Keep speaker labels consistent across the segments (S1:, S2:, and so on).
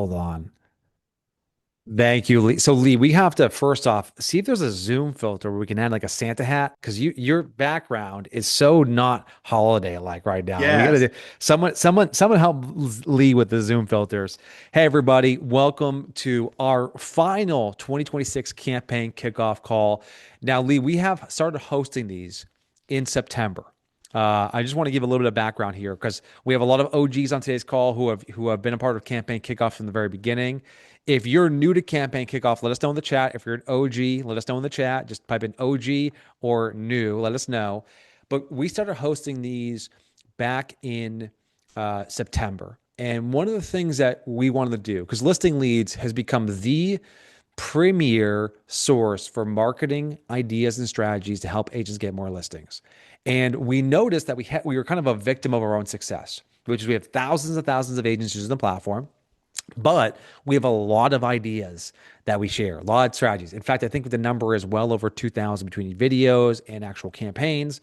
S1: Hold on. Thank you, Lee. So, Lee, we have to first off see if there's a Zoom filter where we can add like a Santa hat because your background is so not holiday like right now. We got
S2: Yes.
S1: to do someone help Lee with the Zoom filters. Hey, everybody, welcome to our final 2026 campaign kickoff call. Now, Lee, we have started hosting these in September. I just want to give a little bit of background here because we have a lot of OGs on today's call who have been a part of campaign kickoff from the very beginning. If you're new to campaign kickoff, let us know in the chat. If you're an OG, let us know in the chat. Just type in OG or new. Let us know. But we started hosting these back in September. And one of the things that we wanted to do, because listing leads has become the premier source for marketing ideas and strategies to help agents get more listings. And we noticed that we were kind of a victim of our own success, which is we have thousands and thousands of agents using the platform. But we have a lot of ideas that we share, a lot of strategies. In fact, I think the number is well over 2,000 between videos and actual campaigns.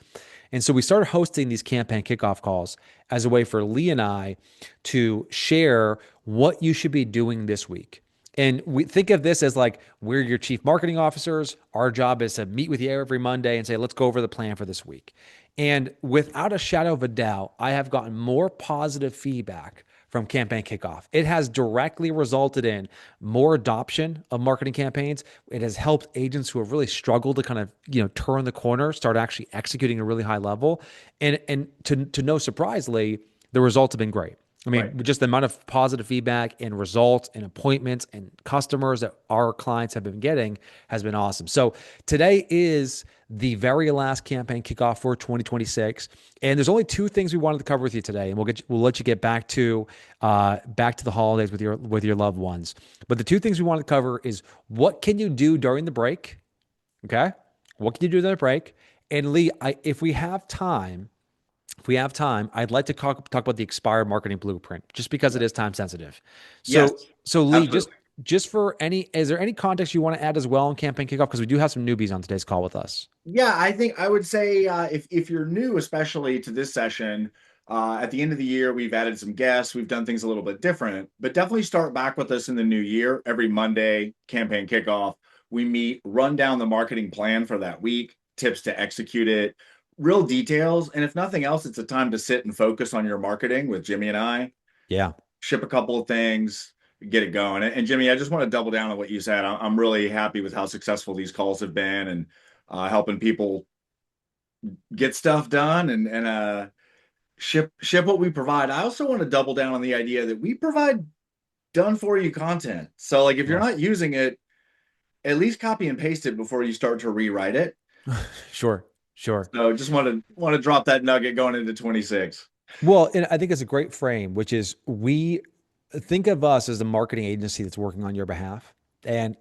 S1: And so we started hosting these campaign kickoff calls as a way for Lee and I to share what you should be doing this week. And we think of this as like we're your chief marketing officers. Our job is to meet with you every Monday and say, let's go over the plan for this week. And without a shadow of a doubt, I have gotten more positive feedback from campaign kickoff. It has directly resulted in more adoption of marketing campaigns. It has helped agents who have really struggled to kind of, turn the corner, start actually executing at a really high level. And to no surprise, Lee, the results have been great. I
S2: Right.
S1: mean, just the amount of positive feedback and results and appointments and customers that our clients have been getting has been awesome. So today is the very last campaign kickoff for 2026, and there's only two things we wanted to cover with you today, and we'll let you get back to the holidays with your loved ones. But the two things we wanted to cover is what can you do during the break? Okay, what can you do during the break? And Lee, if we have time, I'd like to talk about the expired marketing blueprint, just because it is time sensitive. So,
S2: Yes.
S1: so Lee, just
S2: Absolutely.
S1: just for any, is there any context you want to add as well on campaign kickoff? Because we do have some newbies on today's call with us.
S2: Yeah, I think I would say if you're new, especially to this session, at the end of the year, we've added some guests. We've done things a little bit different, but definitely start back with us in the new year. Every Monday, campaign kickoff, we meet, run down the marketing plan for that week, tips to execute it, real details. And if nothing else, it's a time to sit and focus on your marketing with Jimmy and I.
S1: Yeah.
S2: Ship a couple of things, get it going. And Jimmy, I just want to double down on what you said. I'm really happy with how successful these calls have been and helping people get stuff done and ship what we provide. I also want to double down on the idea that we provide done for you content. So like if you're
S1: Yeah.
S2: not using it, at least copy and paste it before you start to rewrite it.
S1: Sure. Sure.
S2: So just want to drop that nugget going into 26.
S1: Well, and I think it's a great frame, which is we think of us as the marketing agency that's working on your behalf. And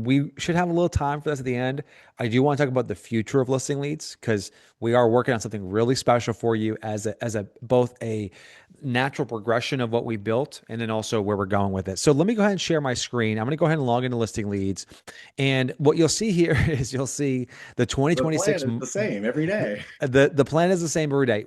S1: we should have a little time for this at the end. I do want to talk about the future of listing leads because we are working on something really special for you as a both a natural progression of what we built and then also where we're going with it. So let me go ahead and share my screen. I'm going to go ahead and log into listing leads. And what you'll see here is you'll see the
S2: The plan
S1: 2026
S2: is the same every day.
S1: the plan is the same every day.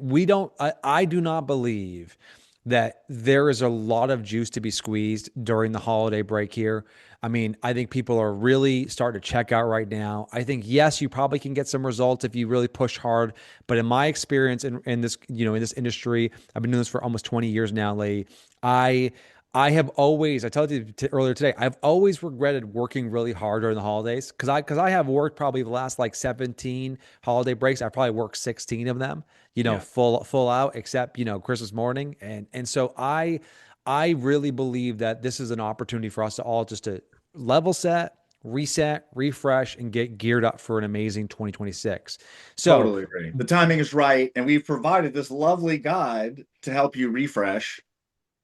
S1: I do not believe that there is a lot of juice to be squeezed during the holiday break here. I mean, I think people are really starting to check out right now. I think yes, you probably can get some results if you really push hard, but in my experience in this, in this industry, I've been doing this for almost 20 years now, Lee. I I have always, I told you earlier today, I've always regretted working really hard during the holidays because I have worked probably the last like 17 holiday breaks. I probably worked 16 of them,
S2: Yeah,
S1: full out, except, Christmas morning. And so I really believe that this is an opportunity for us to all just to level set, reset, refresh, and get geared up for an amazing 2026. So
S2: totally agree. The timing is right, and we've provided this lovely guide to help you refresh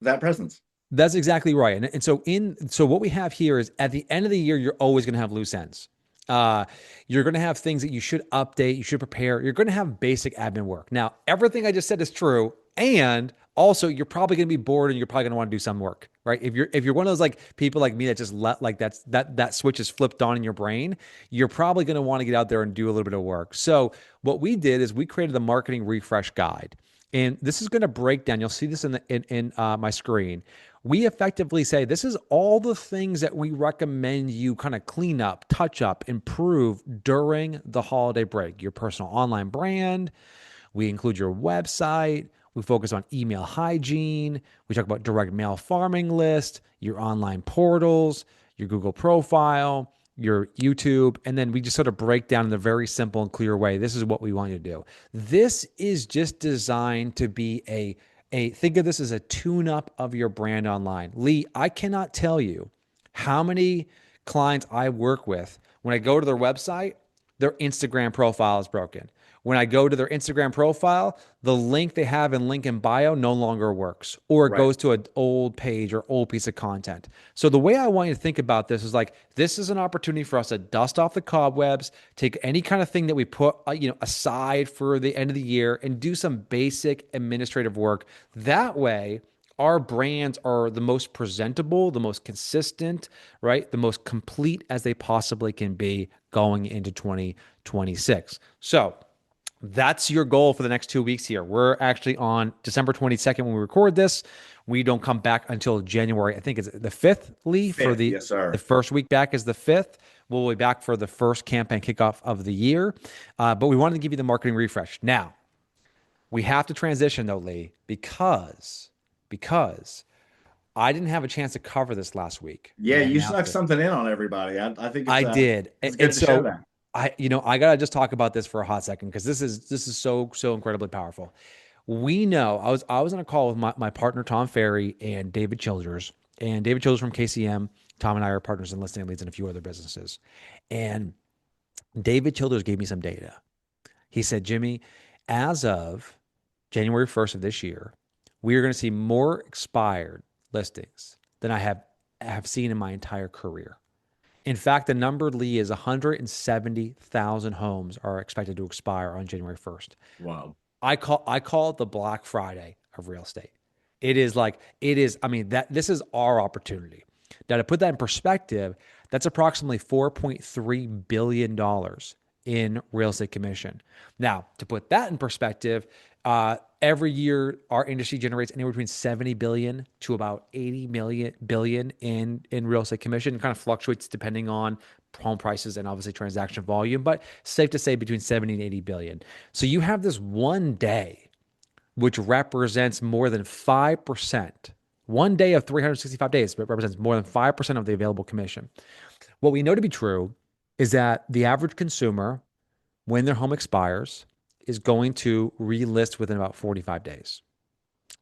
S2: that presence.
S1: that's exactly right. And so what we have here is at the end of the year, you're always going to have loose ends. Uh, you're going to have things that you should update, you should prepare. You're going to have basic admin work. Now, everything I just said is true, and also you're probably going to be bored and you're probably going to want to do some work, right? If you're one of those like people like me that just let like that switch is flipped on in your brain, you're probably going to want to get out there and do a little bit of work. So what we did is we created the marketing refresh guide. And this is going to break down. You'll see this in my screen. We effectively say this is all the things that we recommend you kind of clean up, touch up, improve during the holiday break. Your personal online brand, we include your website. We focus on email hygiene. We talk about direct mail farming list, your online portals, your Google profile, your YouTube. And then we just sort of break down in a very simple and clear way. This is what we want you to do. This is just designed to be think of this as a tune up of your brand online. Lee, I cannot tell you how many clients I work with when I go to their website, their Instagram profile is broken. When I go to their Instagram profile, the link they have in link in bio no longer works, or it
S2: Right.
S1: goes to an old page or old piece of content. So the way I want you to think about this is like this is an opportunity for us to dust off the cobwebs, take any kind of thing that we put aside for the end of the year, and do some basic administrative work. That way, our brands are the most presentable, the most consistent, right? The most complete as they possibly can be going into 2026. So, that's your goal for the next 2 weeks here. We're actually on December 22nd when we record this. We don't come back until January. I think it's the 5th, Lee, for
S2: Fifth,
S1: the
S2: yes,
S1: the
S2: sir.
S1: first week back is the 5th. We'll be back for the first campaign kickoff of the year. But we wanted to give you the marketing refresh. Now, we have to transition though, Lee, because I didn't have a chance to cover this last week
S2: Yeah,
S1: when I
S2: you
S1: announced
S2: snuck
S1: it.
S2: something in on everybody. I think
S1: I did.
S2: it's
S1: And
S2: good to show
S1: so
S2: that.
S1: I gotta just talk about this for a hot second because this is so incredibly powerful. We know I was on a call with my partner Tom Ferry and David Childers. And David Childers from KCM. Tom and I are partners in listing leads in a few other businesses. And David Childers gave me some data. He said, Jimmy, as of January 1st of this year, we are going to see more expired listings than I have seen in my entire career. In fact, the number, Lee, is 170,000 homes are expected to expire on January 1st.
S2: Wow.
S1: I call it the Black Friday of real estate. I mean, that this is our opportunity. Now, to put that in perspective, that's approximately $4.3 billion in real estate commission. Now, to put that in perspective, every year our industry generates anywhere between 70 billion to about 80 million billion in real estate commission. It kind of fluctuates depending on home prices and obviously transaction volume, but safe to say between 70 and 80 billion. So you have this one day which represents more than 5%. One day of 365 days represents more than 5% of the available commission. What we know to be true is that the average consumer, when their home expires, is going to relist within about 45 days.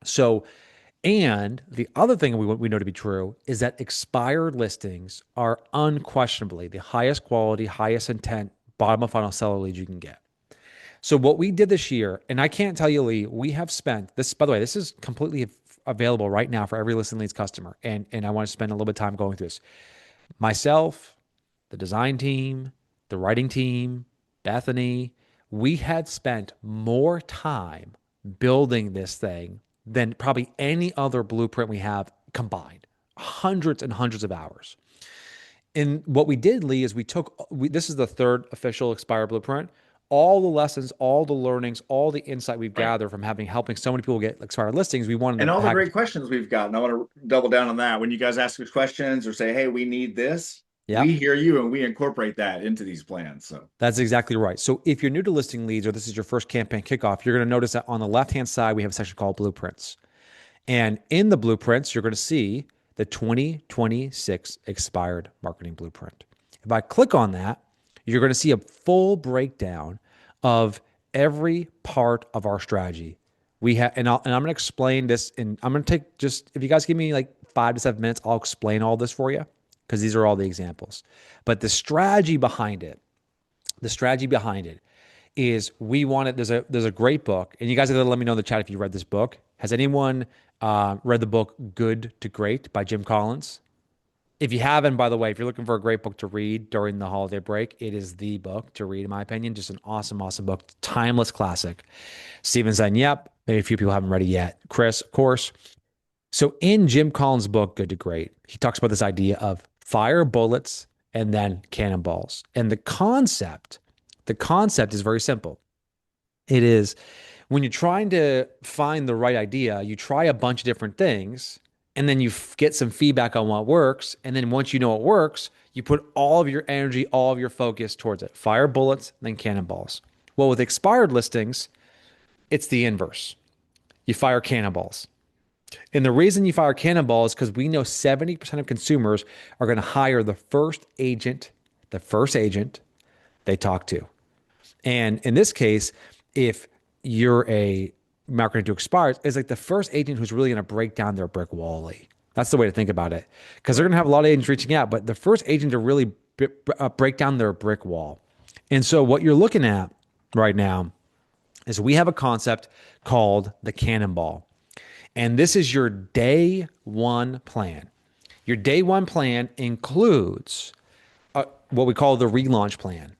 S1: So, and the other thing we know to be true is that expired listings are unquestionably the highest quality, highest intent, bottom of funnel seller leads you can get. So what we did this year, and I can't tell you, Lee, we have spent this, by the way, this is completely available right now for every Listen Leads customer. And I want to spend a little bit of time going through this. Myself, the design team, the writing team, Bethany, we had spent more time building this thing than probably any other blueprint we have combined. Hundreds and hundreds of hours. And what we did, Lee, is this is the third official Expire blueprint. All the lessons, all the learnings, all the insight we've
S2: Right.
S1: gathered from helping so many people get expired listings, we wanted
S2: And
S1: to
S2: all the
S1: package.
S2: great questions we've gotten. I want to double down on that. When you guys ask us questions or say, hey, we need this, we
S1: Yep.
S2: hear you and we incorporate that into these plans. So,
S1: That's exactly right. So if you're new to listing leads or this is your first campaign kickoff, you're going to notice that on the left-hand side, we have a section called blueprints. And in the blueprints, you're going to see the 2026 expired marketing blueprint. If I click on that, you're going to see a full breakdown of every part of our strategy. And I'm going to explain this, and I'm going to take just if you guys give me like 5 to 7 minutes, I'll explain all this for you because these are all the examples. But the strategy behind it is we wanted. There's a great book, and you guys have to let me know in the chat if you read this book. Has anyone read the book Good to Great by Jim Collins? If you haven't, by the way, if you're looking for a great book to read during the holiday break, it is the book to read, in my opinion. Just an awesome book, timeless classic. Steven saying, yep. Maybe a few people haven't read it yet. Chris, of course. So in Jim Collins' book, Good to Great, he talks about this idea of fire bullets and then cannonballs. And the concept is very simple. It is when you're trying to find the right idea, you try a bunch of different things and then you get some feedback on what works. And then once you know what works, you put all of your energy, all of your focus towards it. Fire bullets, then cannonballs. Well, with expired listings, it's the inverse. You fire cannonballs. And the reason you fire cannonballs is because we know 70% of consumers are going to hire the first agent they talk to. And in this case, if you're a marketing to expires, it's like the first agent who's really going to break down their brick wall. Lee. That's the way to think about it. Because they're going to have a lot of agents reaching out, but the first agent to really break down their brick wall. And so what you're looking at right now is we have a concept called the cannonball. And this is your day one plan. Your day one plan includes what we call the relaunch plan.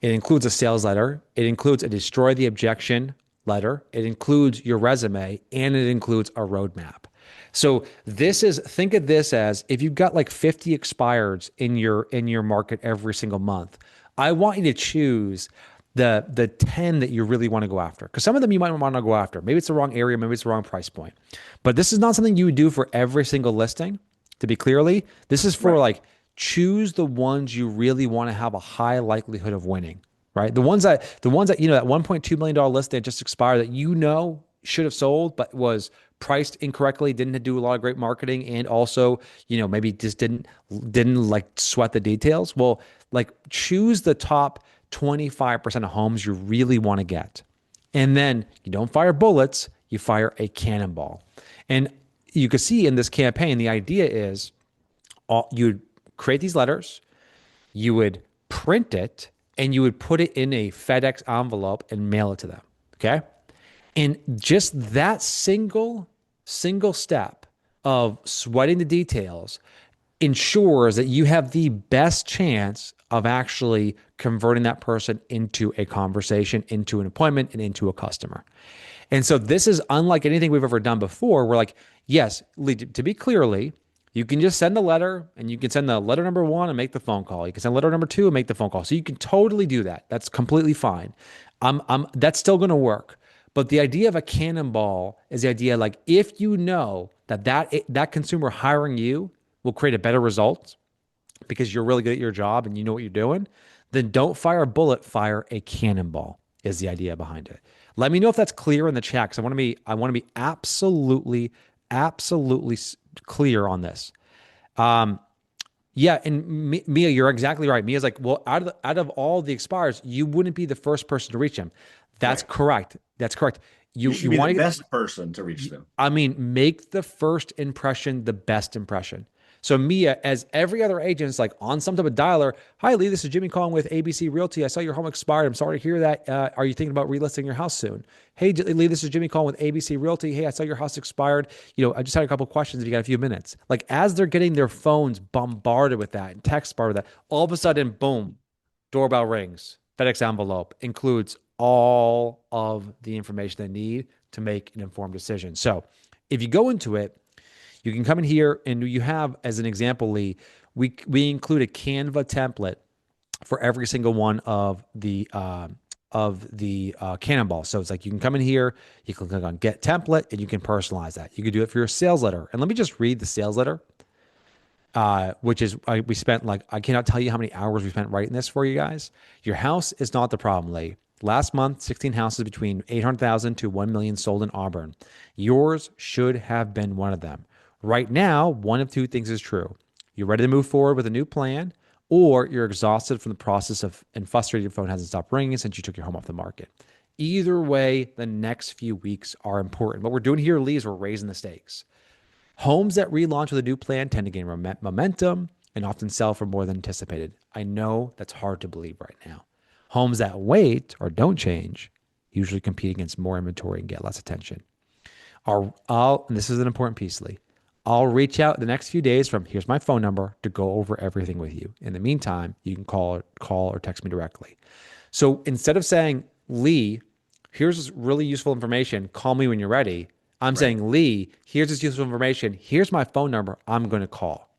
S1: It includes a sales letter. It includes a destroy the objection letter. It includes your resume, and it includes a roadmap. So think of this as if you've got like 50 expireds in your market every single month. I want you to choose the 10 that you really want to go after. Because some of them you might want to go after. Maybe it's the wrong area, maybe it's the wrong price point. But this is not something you would do for every single listing, to be clearly. This is for like choose the ones you really want to have a high likelihood of winning, right? The ones that that $1.2 million list that just expired that should have sold, but was priced incorrectly, didn't do a lot of great marketing, and also, maybe just didn't like sweat the details. Well, like choose the top 25% of homes you really want to get. And then you don't fire bullets, you fire a cannonball. And you can see in this campaign, the idea is you'd create these letters, you would print it, and you would put it in a FedEx envelope and mail it to them. Okay. And just that single step of sweating the details ensures that you have the best chance of actually converting that person into a conversation, into an appointment, and into a customer. And so this is unlike anything we've ever done before. We're like, yes, to be clearly, you can just send the letter, and you can send the letter number 1 and make the phone call. You can send letter number 2 and make the phone call. So you can totally do that. That's completely fine. That's still going to work. But the idea of a cannonball is the idea like if you know that consumer hiring you will create a better result because you're really good at your job and you know what you're doing, then don't fire a bullet, fire a cannonball is the idea behind it. Let me know if that's clear in the chat because I want to be absolutely clear on this. Yeah, and Mia, you're exactly right. Mia's like, well, out of all the expires, you wouldn't be the first person to reach them. That's correct. That's correct.
S2: You should be the best person to reach them.
S1: I mean, make the first impression the best impression. So Mia, as every other agent, is like on some type of dialer. Hi, Lee, this is Jimmy calling with ABC Realty. I saw your home expired. I'm sorry to hear that. Are you thinking about relisting your house soon? Hey, Lee, this is Jimmy calling with ABC Realty. Hey, I saw your house expired. I just had a couple of questions if you got a few minutes. Like as they're getting their phones bombarded with that and text bombarded with that, all of a sudden, boom, doorbell rings. FedEx envelope includes all of the information they need to make an informed decision. So if you go into it, you can come in here and you have, as an example, Lee, we include a Canva template for every single one of the cannonballs. So it's like you can come in here, you can click on Get Template, and you can personalize that. You can do it for your sales letter. And let me just read the sales letter, which is we spent I cannot tell you how many hours we spent writing this for you guys. Your house is not the problem, Lee. Last month, 16 houses between 800,000 to 1 million sold in Auburn. Yours should have been one of them. Right now, one of two things is true. You're ready to move forward with a new plan, or you're exhausted from the process and frustrated your phone hasn't stopped ringing since you took your home off the market. Either way, the next few weeks are important. What we're doing here, Lee, is we're raising the stakes. Homes that relaunch with a new plan tend to gain momentum and often sell for more than anticipated. I know that's hard to believe right now. Homes that wait or don't change usually compete against more inventory and get less attention. And this is an important piece, Lee. I'll reach out the next few days from here's my phone number to go over everything with you. In the meantime, you can call or text me directly. So instead of saying, Lee, here's this really useful information, call me when you're ready, I'm saying, Lee, here's this useful information, here's my phone number, I'm going to call.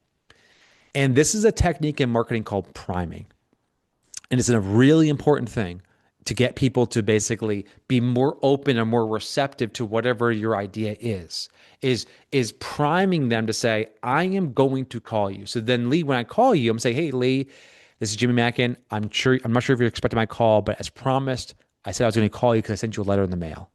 S1: And this is a technique in marketing called priming. And it's a really important thing to get people to basically be more open and more receptive to whatever your idea is priming them to say, I am going to call you. So then Lee, when I call you, I'm saying, hey Lee, this is Jimmy Mackin. I'm not sure if you're expecting my call, but as promised, I said I was going to call you because I sent you a letter in the mail.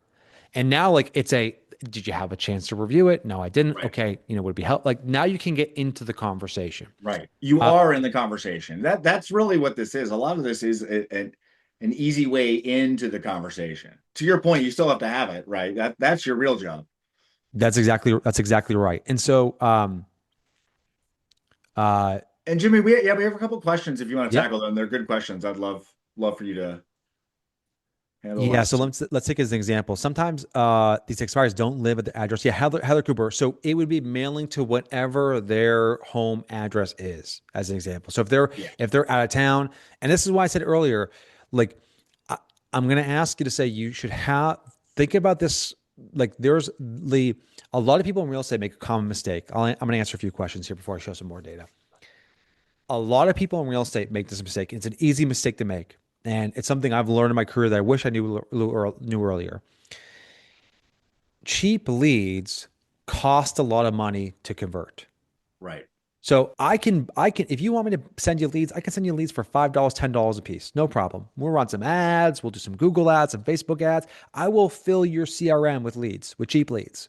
S1: And now like did you have a chance to review it? No, I didn't.
S2: Right.
S1: Okay, would it be help? Like now you can get into the conversation.
S2: Right. You
S1: Uh,
S2: are in the conversation. That's really what this is. A lot of this is an easy way into the conversation. To your point, you still have to have it, right? That's your real job.
S1: that's exactly right. And so uh
S2: And Jimmy, we have a couple questions if you want to
S1: yep.
S2: tackle them. They're good questions. I'd love for you to handle
S1: Yeah, so
S2: those.
S1: let's take as an example. Sometimes these expires don't live at the address. Yeah, Heather Cooper. So it would be mailing to whatever their home address is, as an example. So
S2: Yeah.
S1: if they're out of town, and this is why I said earlier, like I, I'm going to ask you to say you should have think about this. Like a lot of people in real estate make a common mistake. I'm going to answer a few questions here before I show some more data. A lot of people in real estate make this mistake. It's an easy mistake to make. And it's something I've learned in my career that I wish I knew earlier. Cheap leads cost a lot of money to convert.
S2: Right.
S1: So if you want me to send you leads, I can send you leads for $5, $10 a piece. No problem. We'll run some ads. We'll do some Google ads, some Facebook ads. I will fill your CRM with leads, with cheap leads.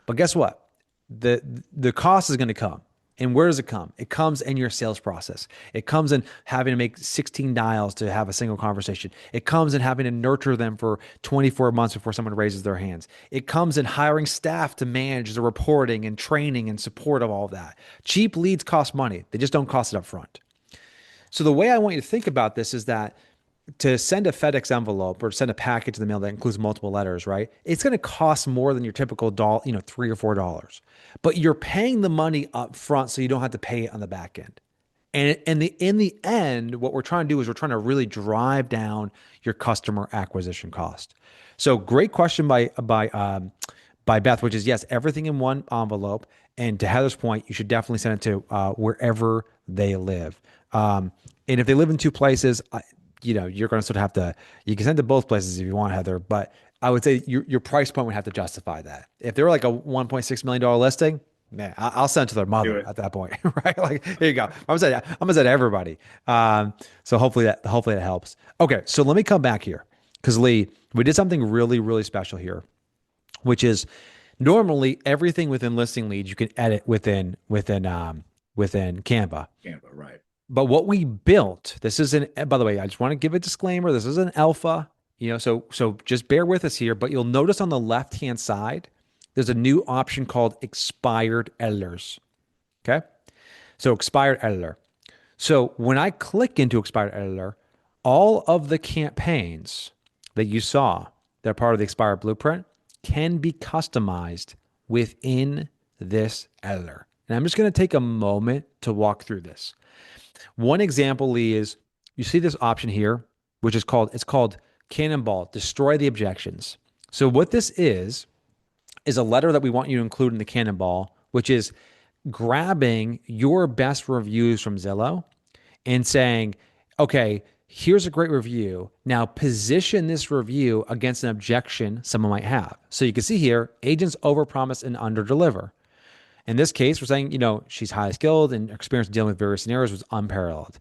S1: But guess what? The the cost is going to come. And where does it come? It comes in your sales process. It comes in having to make 16 dials to have a single conversation. It comes in having to nurture them for 24 months before someone raises their hands. It comes in hiring staff to manage the reporting and training and support of all of that. Cheap leads cost money. They just don't cost it up front. So the way I want you to think about this is that to send a FedEx envelope or send a package in the mail that includes multiple letters, right? It's going to cost more than your typical $3 or $4. But you're paying the money up front so you don't have to pay it on the back end. And in the end, what we're trying to do is we're trying to really drive down your customer acquisition cost. So great question by Beth, which is yes, everything in one envelope. And to Heather's point, you should definitely send it to wherever they live. And if they live in two places, you're going to sort of have to. You can send to both places if you want, Heather. But I would say your price point would have to justify that. If they're like a $1.6 million listing, man, I'll send it to their
S2: Do
S1: mother
S2: it.
S1: at that point, right? Like, here you go. I'm gonna say to everybody. So hopefully that helps. Okay, so let me come back here because Lee, we did something really really special here, which is normally everything within listing leads you can edit within Canva.
S2: Canva, right.
S1: But what we built, this is by the way, I just want to give a disclaimer. This is an alpha, so just bear with us here. But you'll notice on the left-hand side, there's a new option called expired editors. Okay. So expired editor. So when I click into expired editor, all of the campaigns that you saw that are part of the expired blueprint can be customized within this editor. And I'm just going to take a moment to walk through this. One example, Lee, is you see this option here, which is called Cannonball, destroy the objections. So what this is a letter that we want you to include in the Cannonball, which is grabbing your best reviews from Zillow and saying, okay, here's a great review. Now position this review against an objection someone might have. So you can see here, agents overpromise and underdeliver. In this case, we're saying, she's highly skilled and experience dealing with various scenarios was unparalleled.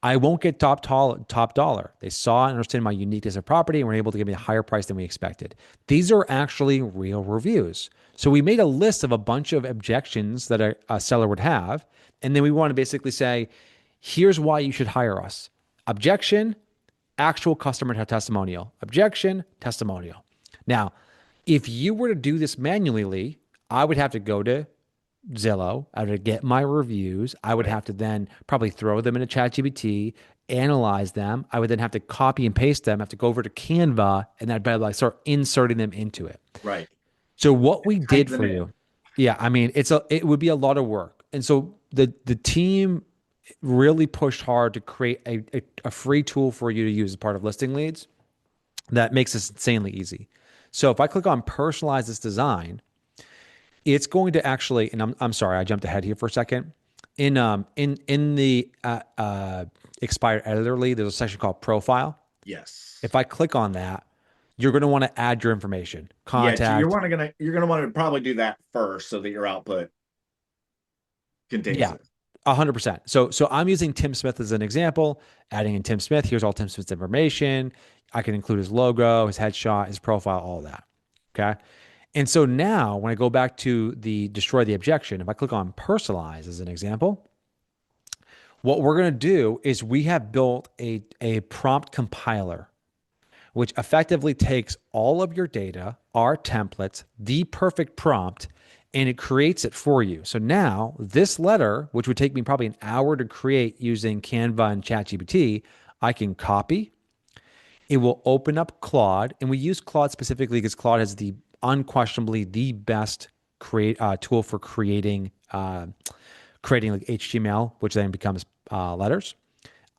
S1: I won't get top dollar. They saw and understand my uniqueness of property and were able to give me a higher price than we expected. These are actually real reviews. So we made a list of a bunch of objections that a seller would have. And then we want to basically say, here's why you should hire us. Objection, actual customer testimonial. Objection, testimonial. Now, if you were to do this manually, I would have to go to Zillow. I would get my reviews. I would
S2: Right.
S1: have to then probably throw them into ChatGPT, analyze them. I would then have to copy and paste them, have to go over to Canva, and I'd better like start inserting them into it.
S2: Right.
S1: So what we
S2: Type
S1: did
S2: them
S1: for
S2: in.
S1: you, yeah, I mean, it would be a lot of work. And so the team really pushed hard to create a free tool for you to use as part of listing leads that makes this insanely easy. So if I click on personalize this design, it's going to actually, and I'm sorry, I jumped ahead here for a second. In the expired editor lead, there's a section called profile.
S2: Yes.
S1: If I click on that, you're going to want to add your information,
S2: Yeah,
S1: contact.
S2: you're gonna want to probably do that first so that your output contains
S1: Yeah,
S2: it.
S1: 100%. So I'm using Tim Smith as an example, adding in Tim Smith. Here's all Tim Smith's information. I can include his logo, his headshot, his profile, all of that. Okay. And so now when I go back to the destroy the objection, if I click on personalize as an example, what we're going to do is we have built a prompt compiler, which effectively takes all of your data, our templates, the perfect prompt, and it creates it for you. So now this letter, which would take me probably an hour to create using Canva and ChatGPT, I can copy. It will open up Claude, and we use Claude specifically because Claude has the unquestionably the best create tool for creating like HTML, which then becomes letters.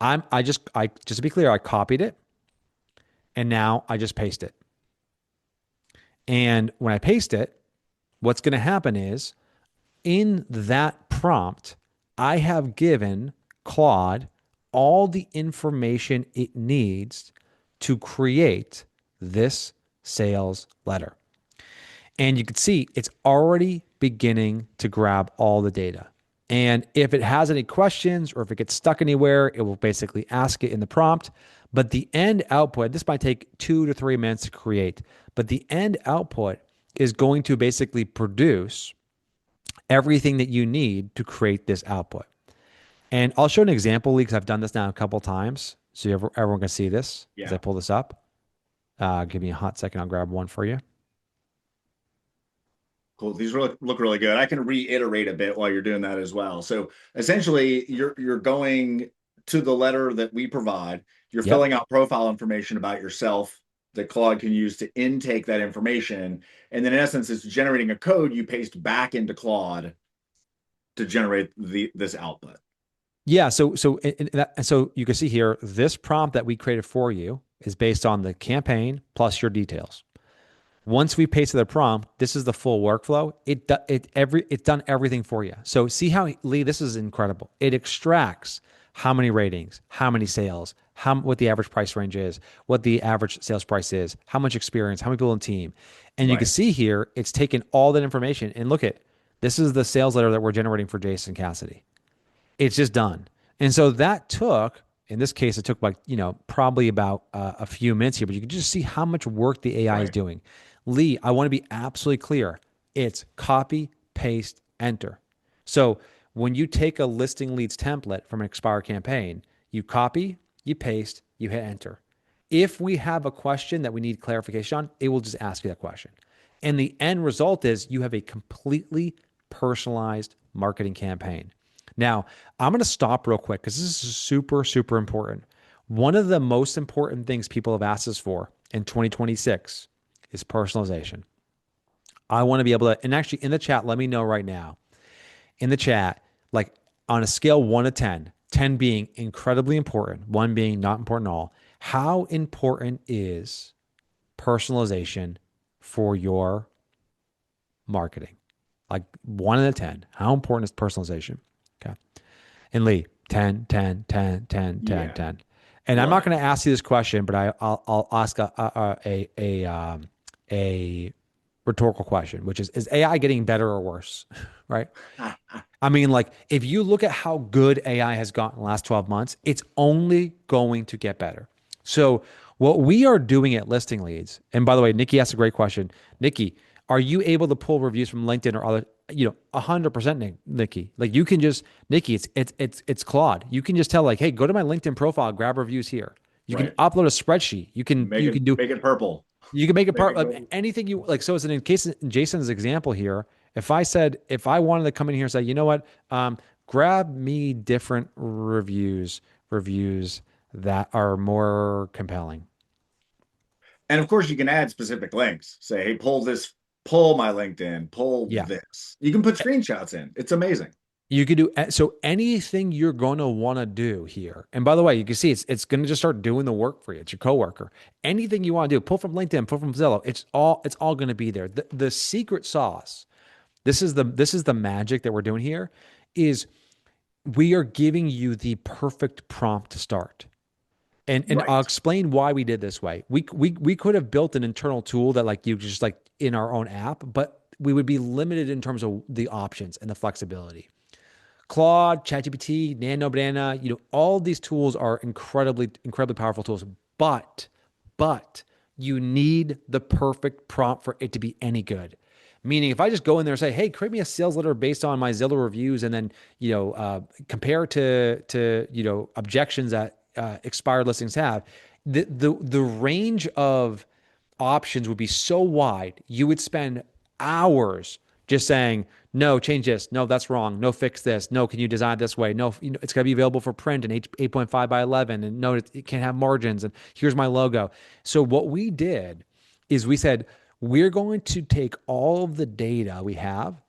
S1: I just to be clear, I copied it, and now I just paste it. And when I paste it, what's going to happen is in that prompt, I have given Claude all the information it needs to create this sales letter. And you can see it's already beginning to grab all the data. And if it has any questions or if it gets stuck anywhere, it will basically ask it in the prompt. But the end output, this might take 2 to 3 minutes to create, but the end output is going to basically produce everything that you need to create this output. And I'll show an example, Lee, because I've done this now a couple of times. So everyone can see this as I
S2: Yeah.
S1: pull this up. Give me a hot second. I'll grab one for you.
S2: Cool. These look really good. I can reiterate a bit while you're doing that as well. So essentially, you're going to the letter that we provide. You're
S1: Yep.
S2: filling out profile information about yourself that Claude can use to intake that information, and then in essence, it's generating a code you paste back into Claude to generate this output.
S1: Yeah. So you can see here, this prompt that we created for you is based on the campaign plus your details. Once we pasted the prompt, this is the full workflow. It's done everything for you. So see how Lee, this is incredible. It extracts how many ratings, how many sales, what the average price range is, what the average sales price is, how much experience, how many people in the team, and you can
S2: Right.
S1: see here it's taken all that information and look at this is the sales letter that we're generating for Jason Cassidy. It's just done. And so that took, in this case, it took like, probably about a few minutes here, but you can just see how much work the AI is
S2: Right.
S1: doing. Lee, I want to be absolutely clear. It's copy, paste, enter. So when you take a listing leads template from an Expire campaign, you copy, you paste, you hit enter. If we have a question that we need clarification on, it will just ask you that question. And the end result is you have a completely personalized marketing campaign. Now, I'm going to stop real quick because this is super, super important. One of the most important things people have asked us for in 2026 is personalization. I want to be able to, and actually in the chat, let me know right now in the chat, like on a scale 1 to 10, 10 being incredibly important, one being not important at all, how important is personalization for your marketing? Like 1 to 10, how important is personalization? Okay. And Lee, 10, 10, 10, 10, 10,
S2: Yeah.
S1: 10. And I'm
S2: Love
S1: not
S2: it.
S1: going to ask you this question, but I'll ask a rhetorical question, which is AI getting better or worse? Right? I mean, like, if you look at how good AI has gotten in the last 12 months, it's only going to get better. So, what we are doing at Listing Leads, and by the way, Nikki asked a great question. Nikki, are you able to pull reviews from LinkedIn or other, 100%, Nikki? Like, you can just, Nikki, it's Claude. You can just tell, like, hey, go to my LinkedIn profile, grab reviews here. You can
S2: Right.
S1: upload a spreadsheet.
S2: Make it purple.
S1: You can make it
S2: Make
S1: part
S2: it
S1: of
S2: go.
S1: anything you like. So, as in case in Jason's example here, if I wanted to come in here and say, you know what, grab me different reviews that are more compelling.
S2: And of course, you can add specific links. Say, hey, pull my LinkedIn, pull
S1: Yeah,
S2: this. You can put screenshots in. It's amazing.
S1: you could do so anything you're going to want to do here. And by the way, you can see it's going to just start doing the work for you. It's your coworker. Anything you want to do, pull from LinkedIn, pull from Zillow. It's all going to be there. The secret sauce. This is the magic that we're doing here. Is we are giving you the perfect prompt to start. And I'll
S2: Right.
S1: explain why we did this way. We could have built an internal tool that like you just like in our own app, but we would be limited in terms of the options and the flexibility. Claude, ChatGPT, Nano Banana, all these tools are incredibly powerful tools. But, but you need the perfect prompt for it to be any good. Meaning, if I just go in there and say, "Hey, create me a sales letter based on my Zillow reviews," and then compare to objections that expired listings have, the range of options would be so wide, you would spend hours just saying, no, change this. No, that's wrong. No, fix this. No, can you design it this way? No, it's got to be available for print in 8.5 by 11. And no, it can't have margins. And here's my logo. So what we did is we said, we're going to take all of the data we have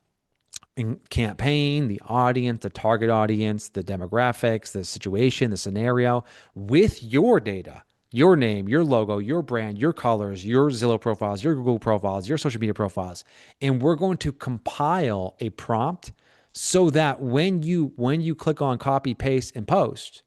S1: in campaign, the audience, the target audience, the demographics, the situation, the scenario with your data, your name, your logo, your brand, your colors, your Zillow profiles, your Google profiles, your social media profiles. And we're going to compile a prompt so that when you click on copy, paste, and post,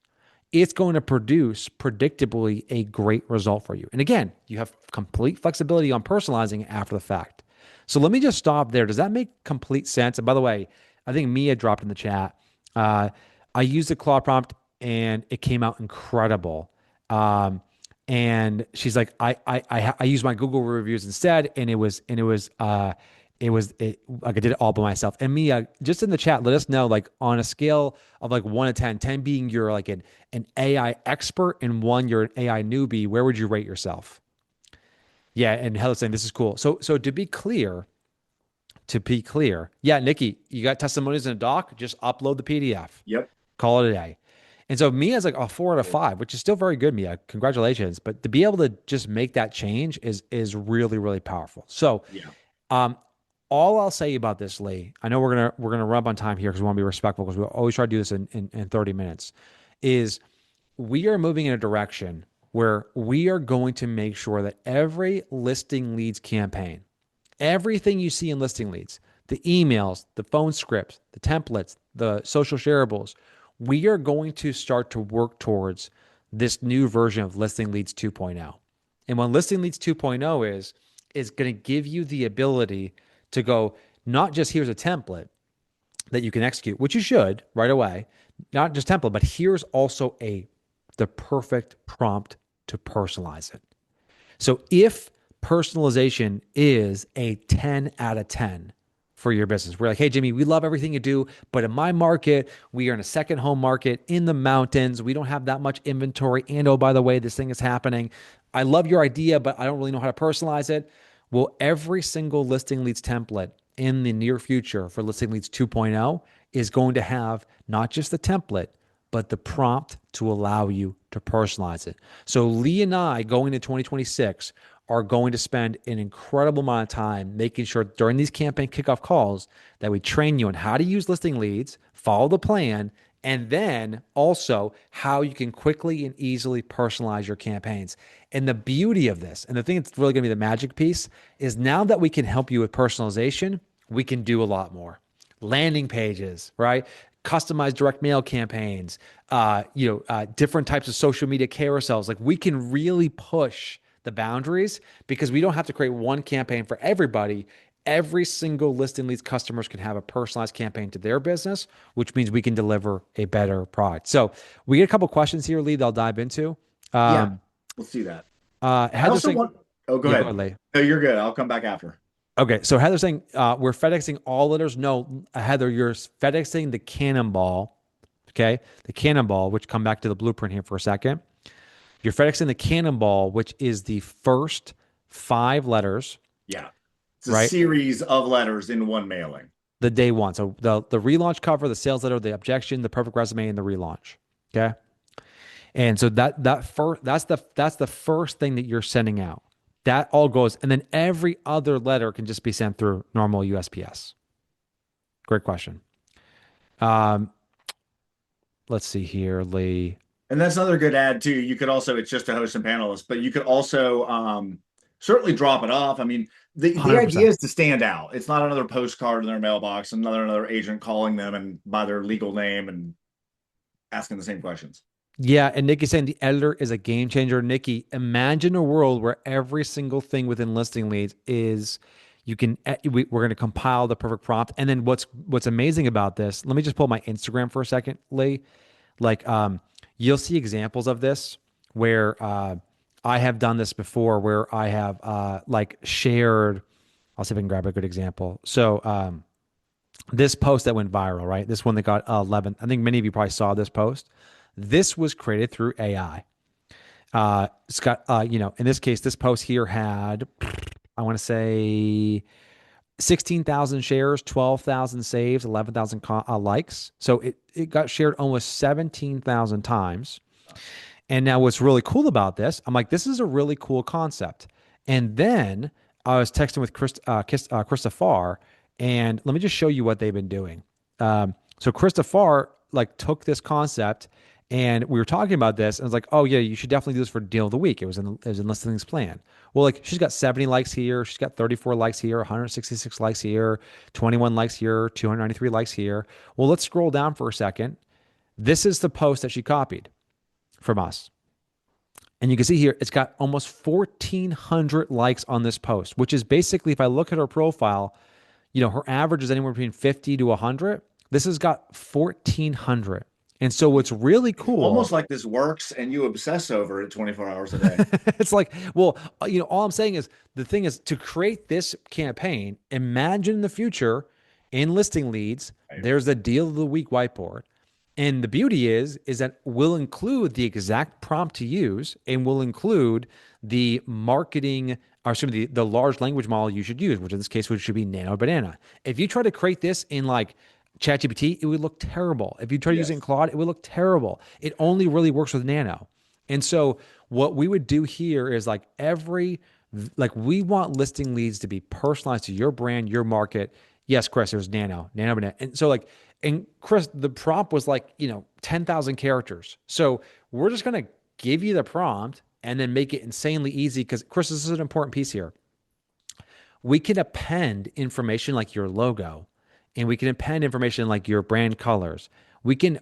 S1: it's going to produce predictably a great result for you. And again, you have complete flexibility on personalizing after the fact. So let me just stop there. Does that make complete sense? And by the way, I think Mia dropped in the chat. Uh, I used the Claude prompt and it came out incredible. And she's like, I used my Google reviews instead, and it like I did it all by myself. And Mia, just in the chat, let us know like on a scale of like 1 to 10, 10 being you're like an AI expert and one you're an AI newbie, where would you rate yourself? Yeah, and Heather's saying this is cool. So to be clear, yeah, Nikki, you got testimonials in a doc, just upload the PDF.
S2: Yep.
S1: Call it a day. And so Mia's like a 4 out of 5, which is still very good, Mia. Congratulations. But to be able to just make that change is really, really powerful. So
S2: Yeah.
S1: um, all I'll say about this, Lee, I know we're gonna run up on time here because we want to be respectful because we always try to do this in 30 minutes, is we are moving in a direction where we are going to make sure that every listing leads campaign, everything you see in listing leads, the emails, the phone scripts, the templates, the social shareables, we are going to start to work towards this new version of Listing Leads 2.0. And what Listing Leads 2.0 is going to give you the ability to go, not just here's a template that you can execute, which you should right away, not just template, but here's also the perfect prompt to personalize it. So if personalization is a 10 out of 10 for your business, we're like, hey, Jimmy, we love everything you do, but in my market, we are in a second home market in the mountains. We don't have that much inventory. And oh, by the way, this thing is happening. I love your idea, but I don't really know how to personalize it. Well, every single listing leads template in the near future for listing leads 2.0 is going to have not just the template, but the prompt to allow you to personalize it. So Lee and I going into 2026 are going to spend an incredible amount of time making sure during these campaign kickoff calls that we train you on how to use listing leads, follow the plan, and then also how you can quickly and easily personalize your campaigns. And the beauty of this, and the thing that's really going to be the magic piece, is now that we can help you with personalization, we can do a lot more. Landing pages, right? Customized direct mail campaigns, different types of social media carousels. Like we can really push the boundaries because we don't have to create one campaign for everybody. Every single listing leads customers can have a personalized campaign to their business, which means we can deliver a better product. So we get a couple questions here, Lee, that I'll dive into.
S2: Yeah.
S1: Um,
S2: Let's do that. I
S1: Heather
S2: also
S1: saying,
S2: want, oh, go
S1: yeah, go
S2: ahead.
S1: ahead, Lee.
S2: No, you're good. I'll come back after.
S1: Okay, so Heather's saying we're FedExing all letters. No, Heather, you're FedExing the cannonball. Okay, the cannonball, which come back to the blueprint here for a second. You're FedExing the cannonball, which is the first 5 letters,
S2: Yeah. It's a
S1: right?
S2: series of letters in one mailing.
S1: The day one. So the relaunch cover, the sales letter, the objection, the perfect resume, and the relaunch. Okay, and so that's the first thing that you're sending out. That all goes, and then every other letter can just be sent through normal USPS. Great question. Um, let's see here, Lee.
S2: And that's another good ad too. You could also, it's just a host and panelist, but you could also certainly drop it off. I mean, the idea
S1: 100%.
S2: is to stand out. It's not another postcard in their mailbox, another agent calling them and by their legal name and asking the same questions.
S1: Yeah, and Nikki's saying the editor is a game changer. Nikki, imagine a world where every single thing within listing leads is we're going to compile the perfect prompt. And then what's amazing about this, let me just pull my Instagram for a second, Lee. Like you'll see examples of this where I have done this before where I have like shared, I'll see if I can grab a good example. So this post that went viral, right? This one that got 11. I think many of you probably saw this post. This was created through AI. It's got, in this case, this post here had, I want to say, 16,000 shares, 12,000 saves, 11,000 likes. So it got shared almost 17,000 times. And now what's really cool about this, I'm like, this is a really cool concept. And then I was texting with Christopher, and let me just show you what they've been doing. So Christopher like took this concept, and we were talking about this, and I was like, oh yeah, you should definitely do this for deal of the week. It was in listings plan. Well, like she's got 70 likes here, she's got 34 likes here, 166 likes here, 21 likes here, 293 likes here. Well, let's scroll down for a second. This is the post that she copied from us. And you can see here, it's got almost 1,400 likes on this post, which is basically, if I look at her profile, her average is anywhere between 50 to 100. This has got 1,400. And so what's really
S2: It's almost
S1: cool,
S2: like this works and you obsess over it 24 hours a day.
S1: it's like, well, all I'm saying is the thing is to create this campaign, imagine in the future in listing leads,
S2: Right.
S1: there's a deal of the week whiteboard. And the beauty is that we'll include the exact prompt to use and we'll include the marketing, or excuse me, the large language model you should use, which in this case which should be Nano Banana. If you try to create this in like ChatGPT, it would look terrible. If you try to use it in
S2: Yes.
S1: Claude, it would look terrible. It only really works with Nano. And so what we would do here is like we want listing leads to be personalized to your brand, your market. Yes, Chris, there's Nano Banana. And so like, and Chris, the prompt was like, 10,000 characters. So we're just going to give you the prompt and then make it insanely easy. Because Chris, this is an important piece here. We can append information like your logo, and we can append information like your brand colors. We can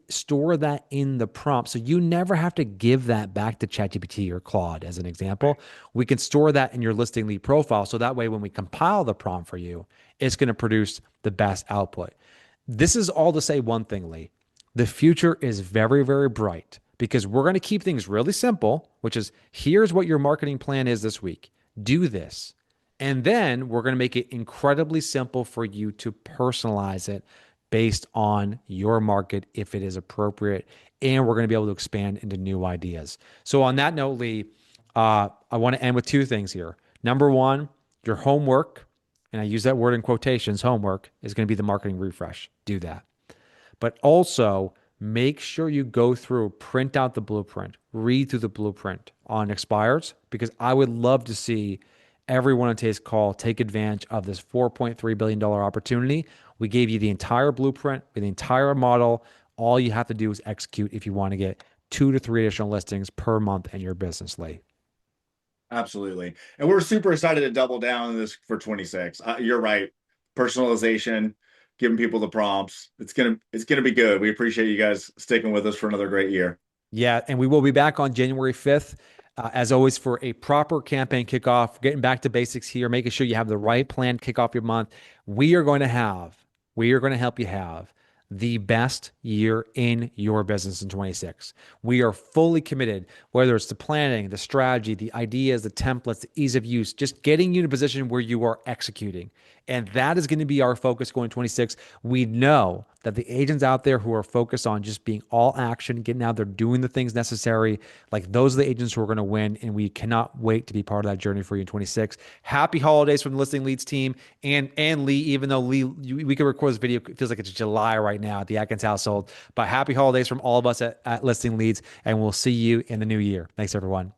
S1: store that in the prompt, so you never have to give that back to ChatGPT or Claude as an example. We can store that in your listing lead profile, so that way when we compile the prompt for you, it's going to produce the best output. This is all to say one thing, Lee. The future is very, very bright because we're going to keep things really simple, which is here's what your marketing plan is this week. Do this. And then we're going to make it incredibly simple for you to personalize it based on your market if it is appropriate. And we're going to be able to expand into new ideas. So, on that note, Lee, I want to end with two things here. Number one, your homework, and I use that word in quotations, homework, is going to be the marketing refresh. Do that. But also make sure you go through, print out the blueprint, read through the blueprint on expires, because I would love to see everyone on today's call take advantage of this $4.3 billion opportunity. We gave you the entire blueprint, the entire model. All you have to do is execute if you want to get 2 to 3 additional listings per month in your business, Lee.
S2: Absolutely. And we're super excited to double down on this for 26. You're right. Personalization, giving people the prompts. It's gonna be good. We appreciate you guys sticking with us for another great year.
S1: Yeah, and we will be back on January 5th, as always, for a proper campaign kickoff, getting back to basics here, making sure you have the right plan to kick off your month. We are going to have, we are going to help you have the best year in your business in 26. We are fully committed, whether it's the planning, the strategy, the ideas, the templates, the ease of use, just getting you in a position where you are executing. And that is going to be our focus going 26. We know that the agents out there who are focused on just being all action, getting out there, doing the things necessary, like those are the agents who are going to win. And we cannot wait to be part of that journey for you in 26. Happy holidays from the Listing Leads team and Lee, even though Lee, we can record this video, it feels like it's July right now at the Atkins household. But happy holidays from all of us at Listing Leads, and we'll see you in the new year. Thanks, everyone.